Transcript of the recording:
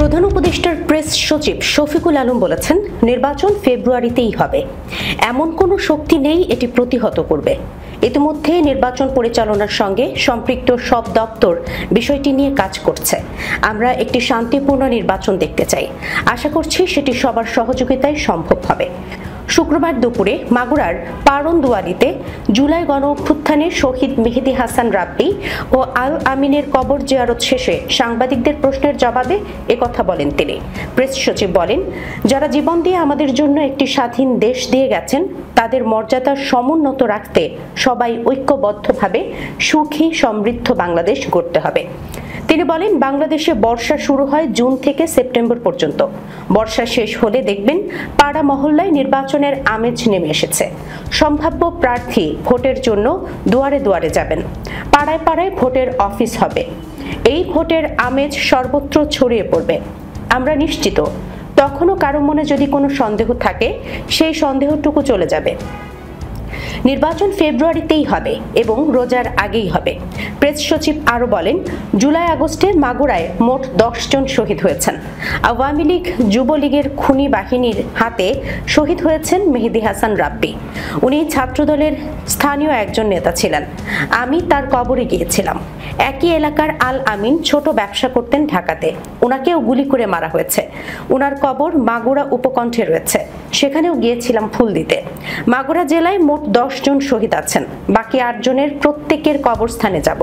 প্রধান উপদেষ্টার প্রেস সচিব শফিকুল আলম বলেছেন, নির্বাচন ফেব্রুয়ারিতেই হবে। এমন কোনো শক্তি নেই এটি প্রতিহত করবে। ইতিমধ্যে নির্বাচন পরিচালনার সঙ্গে সম্পৃক্ত সব দপ্তর বিষয়টি নিয়ে কাজ করছে। আমরা একটি শান্তিপূর্ণ নির্বাচন দেখতে চাই। আশা করছি সেটি সবার সহযোগিতায় সম্ভব হবে। শুক্রবার দুপুরে মাগুরার পারন্দুয়ারিতে জুলাই গণঅভ্যুত্থানে শহীদ মেহেদী হাসান রাব্বি ও আল আমিনের কবর জিয়ারত শেষে সাংবাদিকদের প্রশ্নের জবাবে একথা বলেন তিনি। প্রেস সচিব বলেন, যারা জীবন দিয়ে আমাদের জন্য একটি স্বাধীন দেশ দিয়ে গেছেন তাদের মর্যাদা সমুন্নত রাখতে সবাই ঐক্যবদ্ধভাবে সুখী সমৃদ্ধ বাংলাদেশ গড়তে হবে। তিনি বলেন, বাংলাদেশে বর্ষা শুরু হয় জুন থেকে সেপ্টেম্বর পর্যন্ত। বর্ষা শেষ হলে দেখবেন পাড়া মহল্লায় নির্বাচনের আমেজ নেমে এসেছে। সম্ভাব্য প্রার্থী ভোটের জন্য দুয়ারে দুয়ারে যাবেন। পাড়ায় পাড়ায় ভোটের অফিস হবে। এই ভোটের আমেজ সর্বত্র ছড়িয়ে পড়বে। আমরা নিশ্চিত তখনও কারো মনে যদি কোনো সন্দেহ থাকে সেই সন্দেহটুকু চলে যাবে। নির্বাচন ফেব্রুয়ারিতেই হবে এবং রোজার আগেই হবে। প্রেস সচিব আরও বলেন, জুলাই আগস্টে মাগুরায় মোট 10 জন শহীদ হয়েছেন। আওয়ামী লীগ যুবলীগের খুনি বাহিনীর হাতে শহীদ হয়েছেন মেহেদী হাসান রাব্বি। উনি ছাত্রদলের স্থানীয় একজন নেতা ছিলেন। আমি তার কবরে গিয়েছিলাম। একই এলাকার আল আমিন ছোট ব্যবসা করতেন ঢাকাতে। ওনাকেও গুলি করে মারা হয়েছে। ওনার কবর মাগুরা উপকণ্ঠে রয়েছে। সেখানেও গিয়েছিলাম ফুল দিতে। মাগুরা জেলায় মোট 10 জন শহীদ আছেন। বাকি 8 জনের প্রত্যেকের কবরস্থানে যাব।